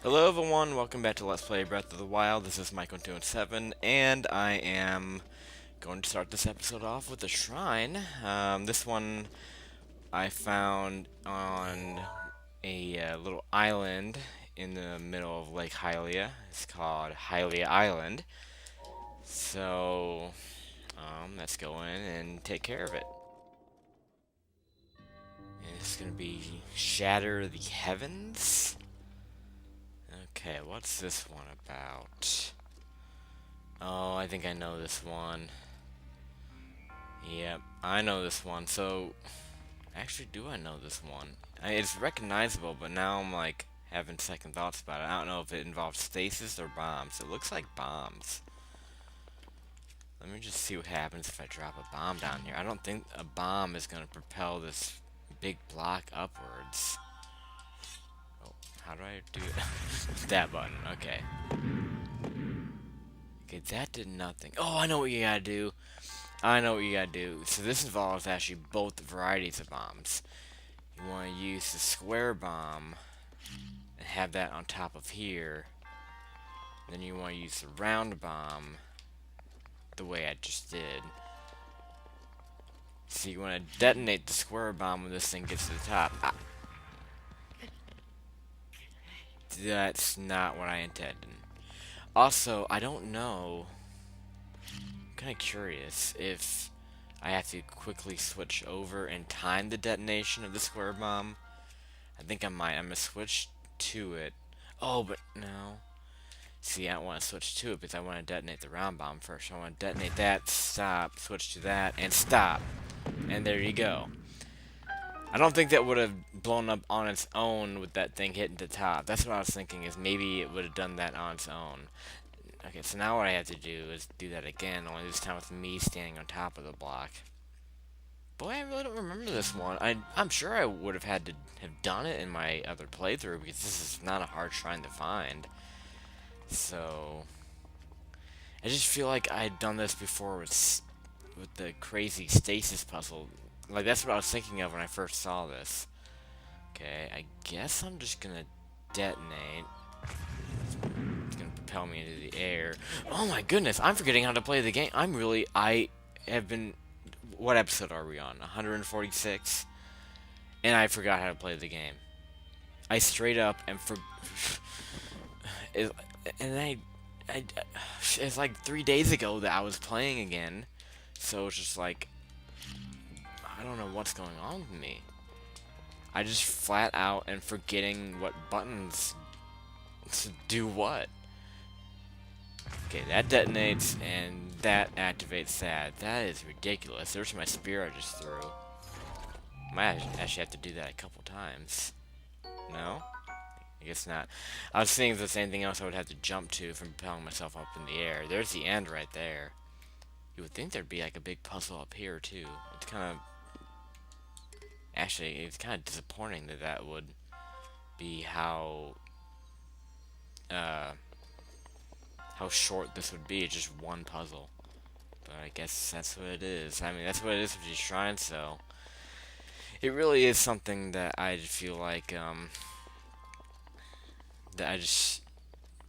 Hello everyone, welcome back to Let's Play Breath of the Wild. This is Michael207, and I am going to start this episode off with a shrine. This one I found on a little island in the middle of Lake Hylia. It's called Hylia Island. So, let's go in and take care of it. And it's going to be Shatter the Heavens. Okay, what's this one about? Oh, I think I know this one. Yep, I know this one. So, actually, do I know this one? It's recognizable, but now I'm like having second thoughts about it. I don't know if it involves stasis or bombs. It looks like bombs. Let me just see what happens if I drop a bomb down here. I don't think a bomb is going to propel this big block upwards. Oh, how do I do it? That button, okay. Okay, that did nothing. Oh, I know what you gotta do. I know what you gotta do. So this involves actually both varieties of bombs. You want to use the square bomb and have that on top of here. Then you want to use the round bomb the way I just did. So you want to detonate the square bomb when this thing gets to the top. Ah, that's not what I intended. Also, I don't know. I'm kind of curious if I have to quickly switch over and time the detonation of the square bomb. I think I might. I'm gonna switch to it. Oh, but no. See, I don't want to switch to it because I want to detonate the round bomb first. I want to detonate that, stop, switch to that, and stop. And there you go. I don't think that would have blown up on its own with that thing hitting the top. That's what I was thinking, is maybe it would have done that on its own. Okay, so now what I have to do is do that again, only this time with me standing on top of the block. Boy, I really don't remember this one. I'm sure I would have had to have done it in my other playthrough because this is not a hard shrine to find. So, I just feel like I'd done this before with the crazy stasis puzzle. Like, that's what I was thinking of when I first saw this. Okay, I guess I'm just gonna detonate. It's gonna propel me into the air. Oh my goodness, I'm forgetting how to play the game. I have been... What episode are we on? 146? And I forgot how to play the game. I straight up and it, and I, it's like 3 days ago that I was playing again, so it's just like, I don't know what's going on with me. I just flat out am forgetting what buttons to do what. Okay, that detonates, and that activates that. That is ridiculous. There's my spear I just threw. Might actually have to do that a couple times. No? I guess not. I was thinking the same thing else I would have to jump to from propelling myself up in the air. There's the end right there. You would think there'd be like a big puzzle up here too. It's kind of... Actually, it's kind of disappointing that that would be uh, how short this would be. Just one puzzle. But I guess that's what it is. I mean, that's what it is with these shrines, so... It really is something that I feel like, that I just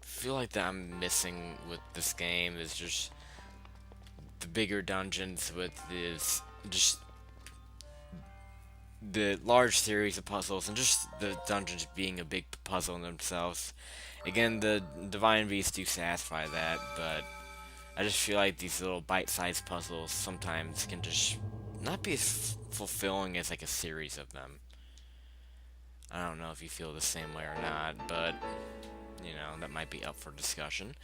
feel like that I'm missing with this game is just the bigger dungeons with this, just the large series of puzzles and just the dungeons being a big puzzle in themselves. Again, the Divine Beasts do satisfy that, but I just feel like these little bite-sized puzzles sometimes can just not be as fulfilling as like a series of them. I don't know if you feel the same way or not, but you know, that might be up for discussion.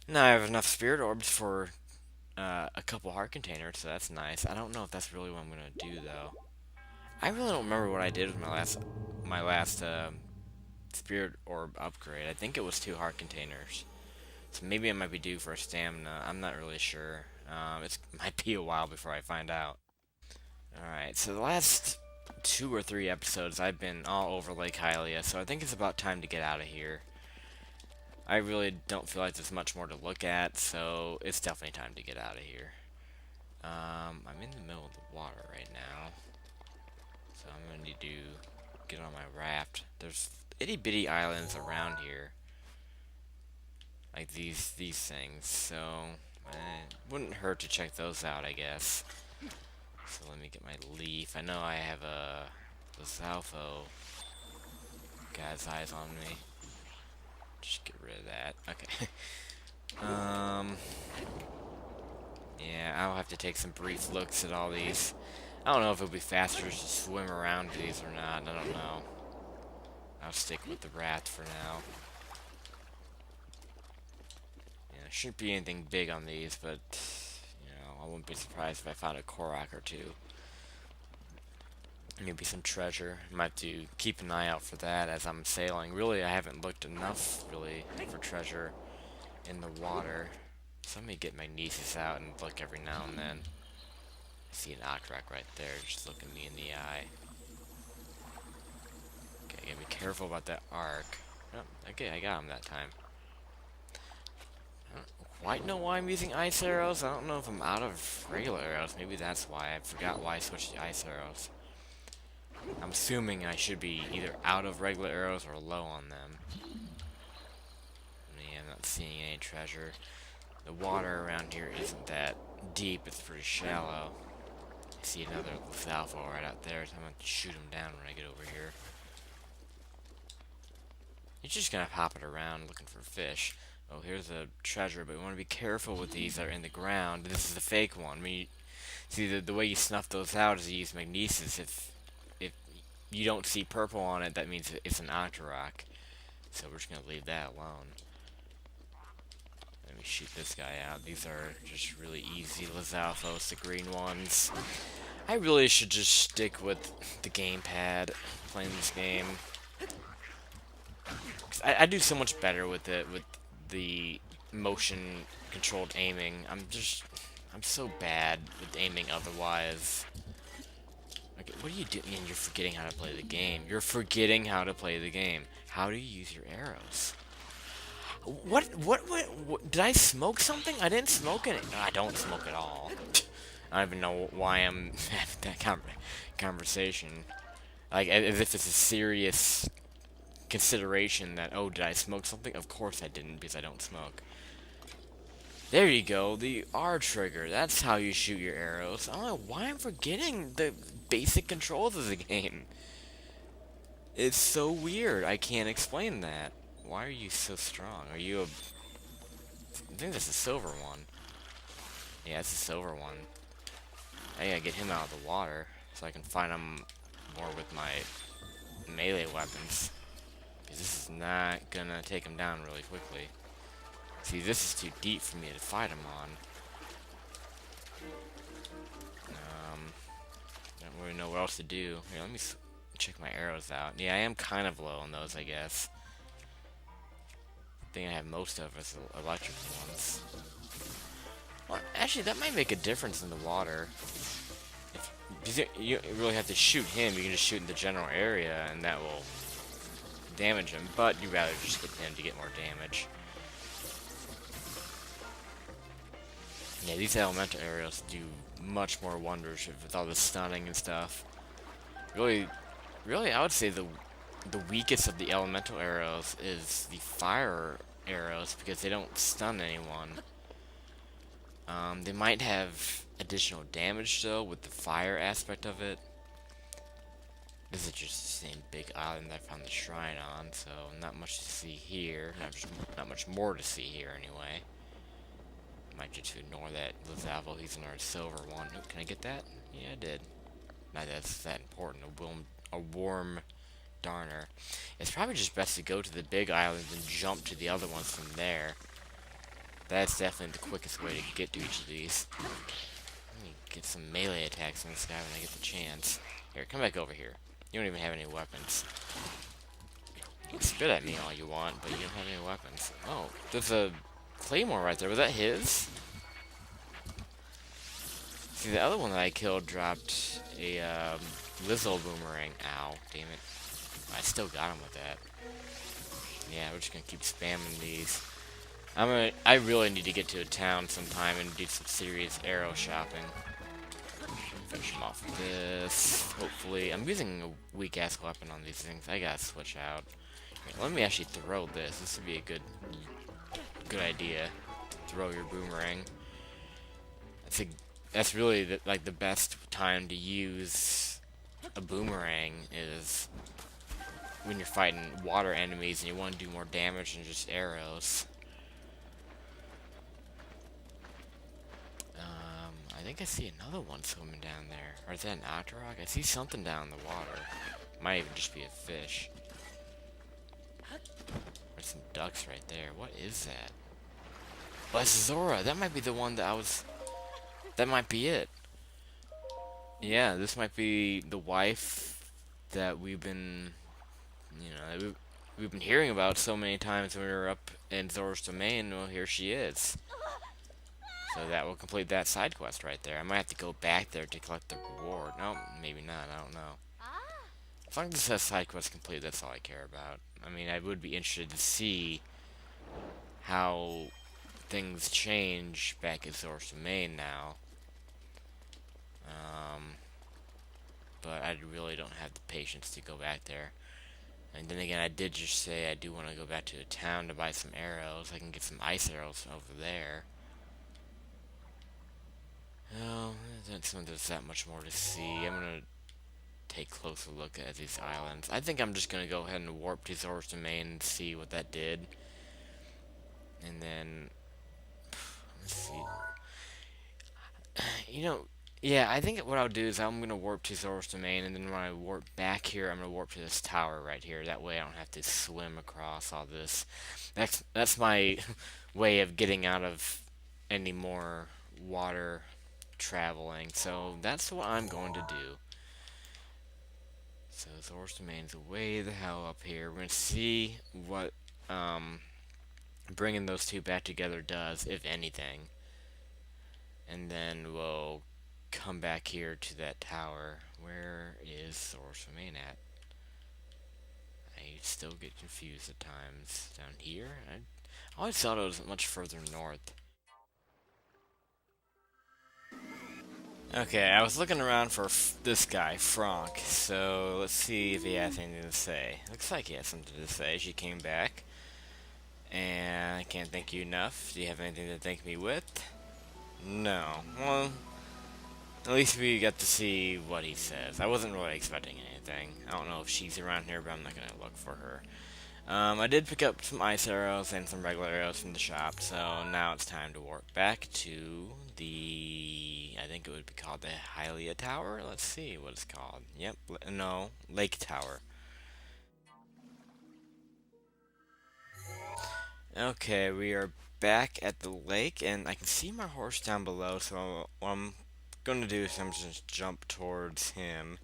Now I have enough spirit orbs for a couple heart containers, so that's nice. I don't know if that's really what I'm gonna do though. I really don't remember what I did with my last spirit orb upgrade. I think it was 2 heart containers. So maybe I might be due for a stamina. I'm not really sure. It might be a while before I find out. Alright, so the last 2 or 3 episodes I've been all over Lake Hylia, so I think it's about time to get out of here. I really don't feel like there's much more to look at, so it's definitely time to get out of here. I'm in the middle of the water right now, so I'm gonna need to get on my raft. There's itty bitty islands around here. like these things. So wouldn't hurt to check those out, I guess. So let me get my leaf. I know I have the Zalfo guy's eyes on me. Just get rid of that. Okay. Yeah, I'll have to take some brief looks at all these. I don't know if it'll be faster to swim around these or not. I don't know. I'll stick with the rat for now. Yeah, there shouldn't be anything big on these, but you know, I wouldn't be surprised if I found a Korok or two. Maybe some treasure. Might have to keep an eye out for that as I'm sailing. Really, I haven't looked enough, really, for treasure in the water. So let me get my nieces out and look every now and then. I see an Okrak right there, just looking me in the eye. Okay, gotta be careful about that arc. Oh, okay, I got him that time. I don't quite know why I'm using ice arrows. I don't know if I'm out of regular arrows. Maybe that's why. I forgot why I switched to ice arrows. I'm assuming I should be either out of regular arrows or low on them. Yeah, I'm not seeing any treasure. The water around here isn't that deep. It's pretty shallow. I see another Zalfo right out there, so I'm going to shoot him down when I get over here. You're just going to hop it around looking for fish. Oh, here's a treasure, but we want to be careful with these that are in the ground. This is the fake one. I mean, see, the way you snuff those out is you use magnesis. If you don't see purple on it, that means it's an Octorok. So we're just going to leave that alone. Let me shoot this guy out. These are just really easy Lizalfos, the green ones. I really should just stick with the gamepad playing this game. 'Cause I do so much better with it, with the motion controlled aiming. I'm so bad with aiming otherwise. Okay, what are you doing? You're forgetting how to play the game. You're forgetting how to play the game. How do you use your arrows? What did I smoke something? I didn't smoke any. No, I don't smoke at all. I don't even know why I'm having that conversation. Like, as if it's a serious consideration that, oh, did I smoke something? Of course I didn't, because I don't smoke. There you go, the R trigger. That's how you shoot your arrows. I don't know why I'm forgetting the basic controls of the game. It's so weird. I can't explain that. Why are you so strong? Are you a... I think that's a silver one. Yeah, it's a silver one. I gotta get him out of the water so I can find him more with my melee weapons. Because this is not gonna take him down really quickly. See, this is too deep for me to fight him on. Don't really know what else to do. Here, let me check my arrows out. Yeah, I am kind of low on those, I guess. I think I have most of us electric ones. Well, actually, that might make a difference in the water. You really have to shoot him. You can just shoot in the general area, and that will damage him. But you'd rather just hit him to get more damage. Yeah, these elemental arrows do much more wonders with all the stunning and stuff. Really, I would say the weakest of the elemental arrows is the fire arrows because they don't stun anyone. They might have additional damage though with the fire aspect of it. This is just the same big island I found the shrine on, so not much to see here. Not much more to see here anyway. Might just ignore that Lizalfo. He's another silver one. Oh, can I get that? Yeah, I did. Not that it's that important. A warm darner. It's probably just best to go to the big island and jump to the other ones from there. That's definitely the quickest way to get to each of these. Let me get some melee attacks on this guy when I get the chance. Here, come back over here. You don't even have any weapons. You can spit at me all you want, but you don't have any weapons. Oh, there's a claymore right there. Was that his? See, the other one that I killed dropped a Lizzo boomerang. Ow, damn it. I still got him with that. Yeah, we're just gonna keep spamming these. I really need to get to a town sometime and do some serious arrow shopping. Finish him off with this. Hopefully, I'm using a weak ass weapon on these things. I gotta switch out. Here, let me actually throw this. This would be a good good idea to throw your boomerang. That's a, that's really like the best time to use a boomerang is when you're fighting water enemies and you want to do more damage than just arrows. I think I see another one swimming down there. Or is that an octorok? I see something down in the water. Might even just be a fish. There's some ducks right there. What is that? Oh, that's Zora. That might be the one that I was... That might be it. Yeah, this might be the wife that we've been... You know, we've been hearing about so many times when we were up in Zora's domain. Well, here she is. So that will complete that side quest right there. I might have to go back there to collect the reward. No, maybe not. I don't know. As long as it says side quest complete, that's all I care about. I mean, I would be interested to see how things change back at Zora's domain now. But I really don't have the patience to go back there. And then again, I did just say I do want to go back to the town to buy some arrows. I can get some ice arrows over there. Oh, there's that much more to see. I'm gonna take a closer look at these islands. I think I'm just gonna go ahead and warp to Zora's domain and see what that did. And then, let's see. You know, yeah, I think what I'll do is I'm gonna warp to Zora's domain, and then when I warp back here, I'm gonna warp to this tower right here. That way I don't have to swim across all this. That's my way of getting out of any more water traveling. So that's what I'm going to do. So Zora's domain's way the hell up here. We're gonna see what bringing those two back together does, if anything. And then we'll come back here to that tower. Where is Zora's domain at? I still get confused at times. Down here? I always thought it was much further north. Okay, I was looking around for this guy, Franck, so let's see if he has anything to say. Looks like he has something to say. She came back, and I can't thank you enough. Do you have anything to thank me with? No. Well, at least we got to see what he says. I wasn't really expecting anything. I don't know if she's around here, but I'm not going to look for her. I did pick up some ice arrows and some regular arrows from the shop, so now it's time to warp back to the... I think it would be called the Hylia Tower? Let's see what it's called. Yep, no, Lake Tower. Okay, we are back at the lake, and I can see my horse down below, so what I'm going to do is I'm just jump towards him.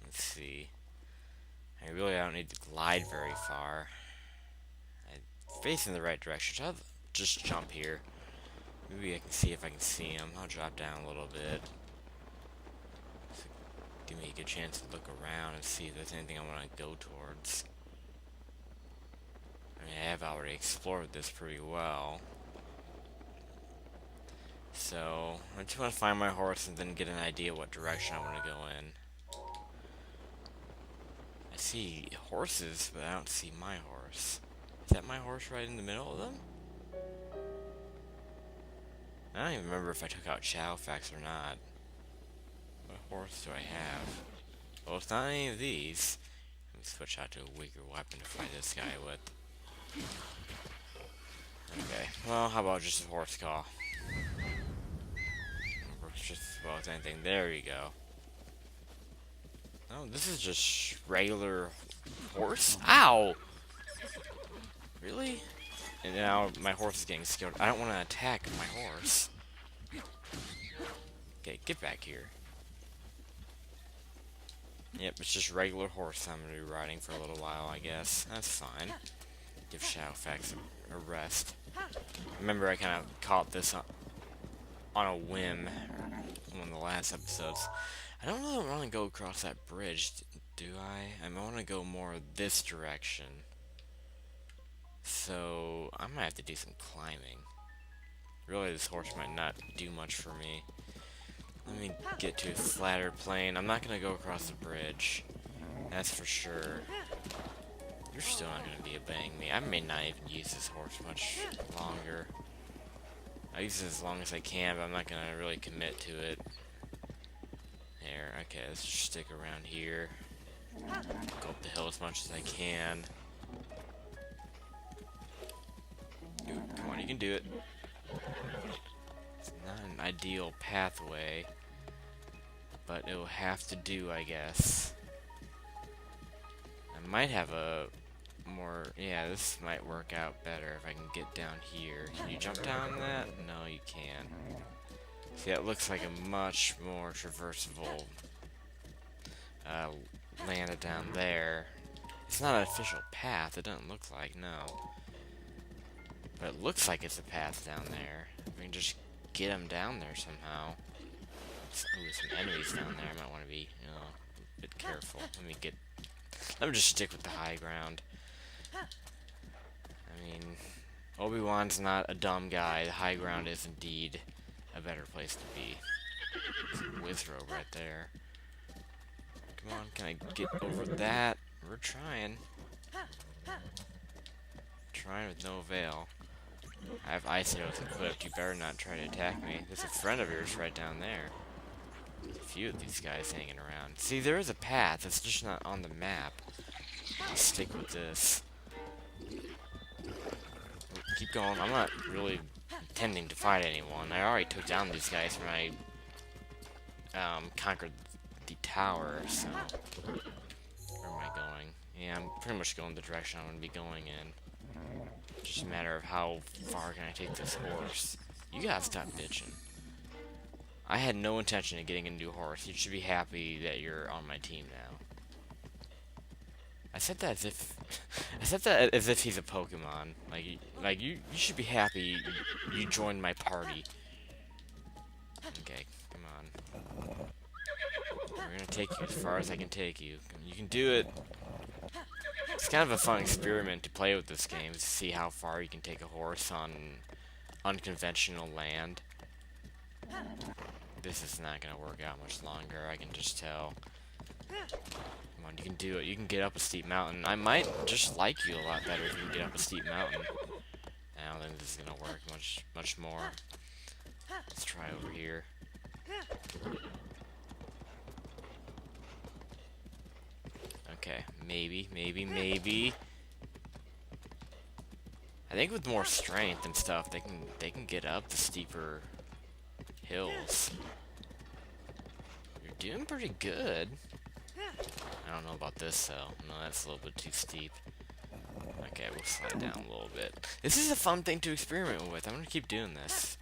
Let's see. I don't need to glide very far. I'm facing the right direction, so I'll just jump here. Maybe I can see if I can see him. I'll drop down a little bit. So give me a good chance to look around and see if there's anything I want to go towards. I mean, I have already explored this pretty well. So, I just want to find my horse and then get an idea what direction I want to go in. I see horses, but I don't see my horse. Is that my horse right in the middle of them? I don't even remember if I took out Shadowfax or not. What horse do I have? Well, it's not any of these. Let me switch out to a weaker weapon to fight this guy with. Okay, well, how about just a horse call? Works just as well as anything. There you go. Oh, this is just regular horse? Ow! Really? And now my horse is getting scared. I don't want to attack my horse. Okay, get back here. Yep, it's just regular horse I'm going to be riding for a little while, I guess. That's fine. Give Shadowfax a rest. Remember, I kind of caught this on a whim in one of the last episodes. I don't really want to go across that bridge, do I? I want to go more this direction. So, I might have to do some climbing. Really, this horse might not do much for me. Let me get to a flatter plane. I'm not going to go across the bridge. That's for sure. You're still not going to be obeying me. I may not even use this horse much longer. I use it as long as I can, but I'm not going to really commit to it. There, okay, let's just stick around here. Go up the hill as much as I can. Dude, come on, you can do it. It's not an ideal pathway, but it'll have to do, I guess. I might have a more... Yeah, this might work out better if I can get down here. Can you jump down that? No, you can't. See, that looks like a much more traversable land down there. It's not an official path. It doesn't look like, no. But it looks like it's a path down there. We can just get them down there somehow. Ooh, some enemies down there. I might want to be, a bit careful. Let me just stick with the high ground. I mean, Obi-Wan's not a dumb guy. The high ground is indeed a better place to be. It's a Wizrobe right there. Come on, can I get over that? We're trying. Trying with no avail. I have ice arrows equipped. You better not try to attack me. There's a friend of yours right down there. There's a few of these guys hanging around. See, there is a path. It's just not on the map. I'll stick with this. Keep going. I'm not really intending to fight anyone. I already took down these guys when I conquered the tower, so... Where am I going? Yeah, I'm pretty much going the direction I'm going to be going in. Just a matter of how far can I take this horse. You gotta stop bitching. I had no intention of getting a new horse. You should be happy that you're on my team now. I said that as if... I said that as if he's a Pokemon. Like you should be happy you joined my party. Okay, come on. We're gonna take you as far as I can take you. You can do it. It's kind of a fun experiment to play with this game, to see how far you can take a horse on unconventional land. This is not gonna work out much longer, I can just tell. Come on, you can do it. You can get up a steep mountain. I might just like you a lot better if you can get up a steep mountain. I don't think this is gonna work much more. Let's try over here. Okay, maybe. I think with more strength and stuff, they can get up the steeper hills. You're doing pretty good. I don't know about this though. No, that's a little bit too steep. Okay, we'll slide down a little bit. This is a fun thing to experiment with. I'm gonna keep doing this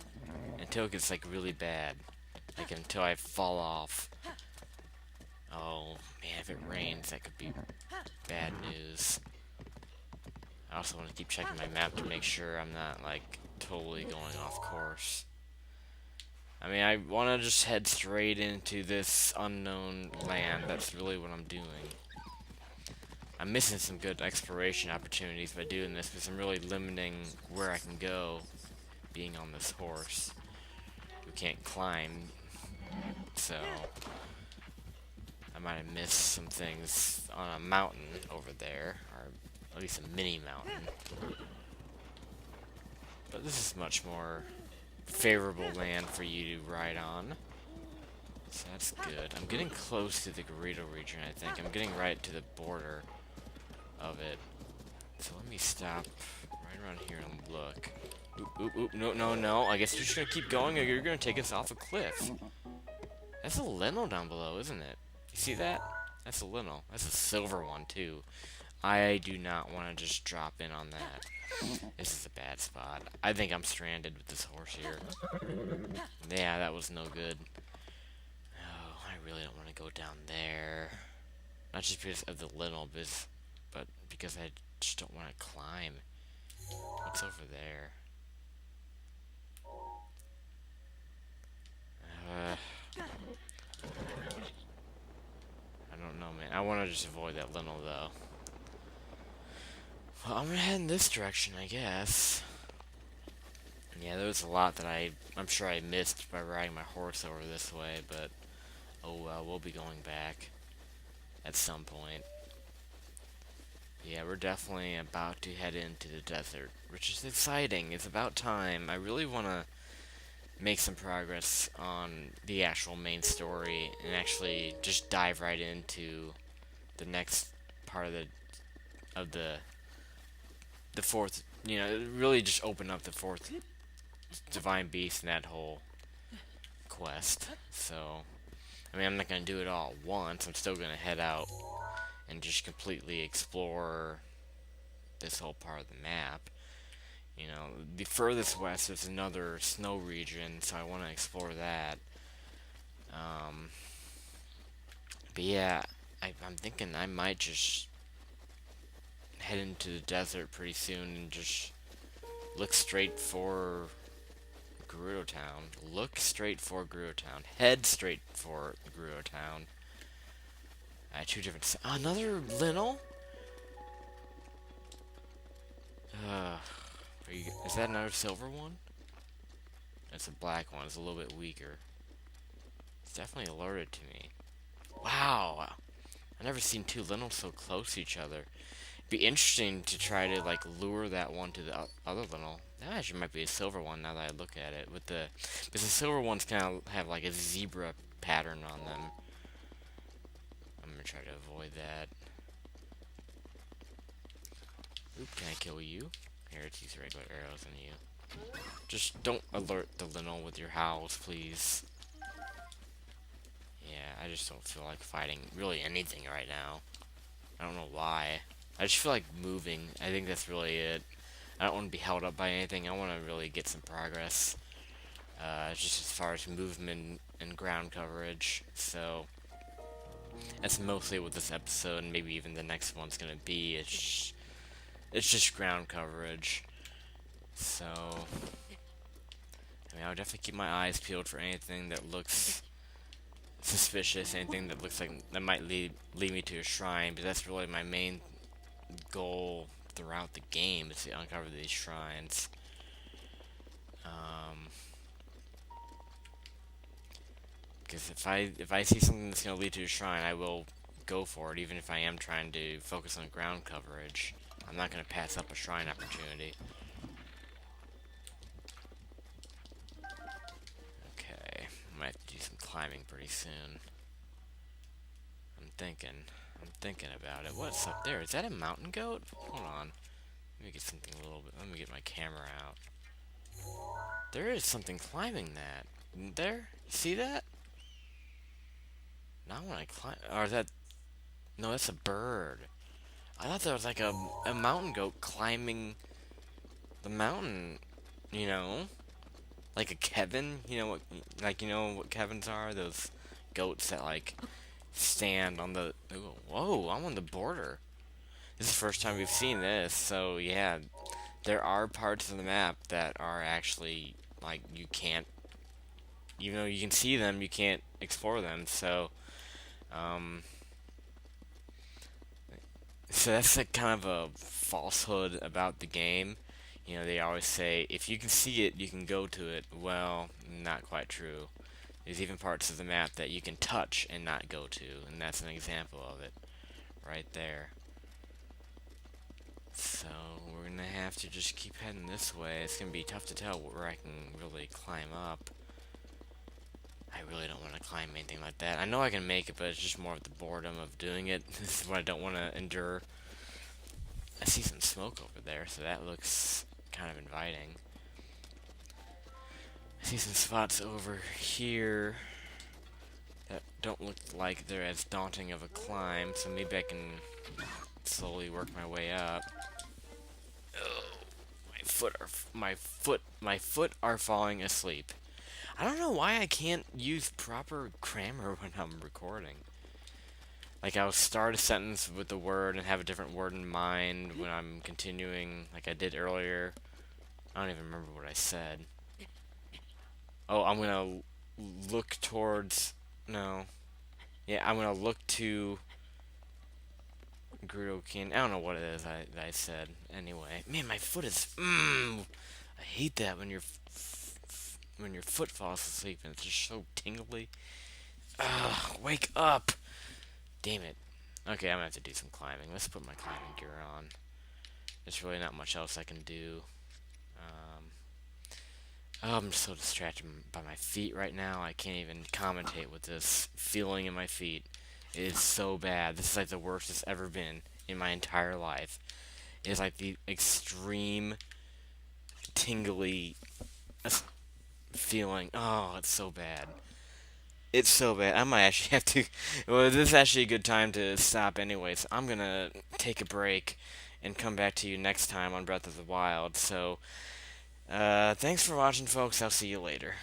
until it gets like really bad. Like until I fall off. Oh man, if it rains, that could be bad news. I also want to keep checking my map to make sure I'm not like totally going off course. I mean, I want to just head straight into this unknown land. That's really what I'm doing. I'm missing some good exploration opportunities by doing this because I'm really limiting where I can go being on this horse who can't climb. So I might have missed some things on a mountain over there, or at least a mini mountain. But this is much more favorable land for you to ride on. So that's good. I'm getting close to the Gerudo region, I think. I'm getting right to the border of it. So let me stop right around here and look. Oop, no. I guess you're just gonna keep going or you're gonna take us off a cliff. That's a Lino down below, isn't it? You see that? That's a Lino. That's a silver one, too. I do not want to just drop in on that. This is a bad spot. I think I'm stranded with this horse here. Yeah, that was no good. Oh, I really don't want to go down there. Not just because of the Lino, but because I just don't want to climb. What's over there? I don't know, man. I want to just avoid that Lino, though. Well, I'm gonna head in this direction, I guess. Yeah, there was a lot that I'm sure I missed by riding my horse over this way, but oh well, we'll be going back at some point. Yeah, we're definitely about to head into the desert, which is exciting. It's about time. I really want to make some progress on the actual main story and actually just dive right into the next part of the fourth, really just open up the fourth divine beast in that whole quest. So, I mean, I'm not going to do it all at once. I'm still going to head out and just completely explore this whole part of the map. The furthest west is another snow region, so I want to explore that. Um, but yeah, I'm thinking I might just head into the desert pretty soon and just look straight for Gerudo Town. Look straight for Gerudo Town. Head straight for Gerudo Town. Two different. Another Linnell? Is that another silver one? That's a black one. It's a little bit weaker. It's definitely alerted to me. Wow. I've never seen two Linnels so close to each other. Be interesting to try to like lure that one to the other Linnel. That actually might be a silver one now that I look at it. Because the silver ones kind of have like a zebra pattern on them. I'm gonna try to avoid that. Oop, can I kill you? Here, it's these regular arrows on you. Just don't alert the Linnel with your howls, please. Yeah, I just don't feel like fighting really anything right now. I don't know why. I just feel like moving. I think that's really it. I don't want to be held up by anything. I want to really get some progress. Just as far as movement and ground coverage. So that's mostly what this episode and maybe even the next one's gonna be. It's just ground coverage. So I mean, I'll definitely keep my eyes peeled for anything that looks suspicious, anything that looks like that might lead me to a shrine. But that's really my main goal throughout the game is to uncover these shrines. Because if I see something that's gonna lead to a shrine, I will go for it, even if I am trying to focus on ground coverage. I'm not gonna pass up a shrine opportunity. Okay, I might have to do some climbing pretty soon. I'm thinking. I'm thinking about it. What's up there? Is that a mountain goat? Hold on. Let me get something a little bit. Let me get my camera out. There is something climbing that. Isn't there? You see that? Not when I climb. Or is that. No, that's a bird. I thought there was like a mountain goat climbing the mountain. You know? Like a Kevin. You know what Kevins are? Those goats that like stand on the. Ooh, whoa, I'm on the border. This is the first time we've seen this, so yeah, there are parts of the map that are actually like you can't, even though you can see them, you can't explore them. Um, so that's like kind of a falsehood about the game. They always say if you can see it, you can go to it. Well, not quite true. There's even parts of the map that you can touch and not go to, and that's an example of it right there. So we're gonna have to just keep heading this way. It's gonna be tough to tell where I can really climb up. I really don't want to climb anything like that. I know I can make it, but it's just more of the boredom of doing it. This is what I don't want to endure. I see some smoke over there, so that looks kind of inviting. I see some spots over here that don't look like they're as daunting of a climb, so maybe I can slowly work my way up. Oh, my foot are falling asleep. I don't know why I can't use proper grammar when I'm recording. Like I'll start a sentence with the word and have a different word in mind when I'm continuing, like I did earlier. I don't even remember what I said. Oh, I'm gonna look towards. No. Yeah, I'm gonna look to Grudokin. I don't know what it is that I said. Anyway, man, my foot is. I hate that when when your foot falls asleep and it's just so tingly. Ugh, wake up! Damn it. Okay, I'm gonna have to do some climbing. Let's put my climbing gear on. There's really not much else I can do. Um, oh, I'm so distracted by my feet right now. I can't even commentate with this feeling in my feet. It is so bad. This is like the worst it's ever been in my entire life. It is like the extreme tingly feeling. Oh, it's so bad. It's so bad. I might actually have to. Well, this is actually a good time to stop anyway, so I'm gonna take a break and come back to you next time on Breath of the Wild. So, thanks for watching, folks. I'll see you later.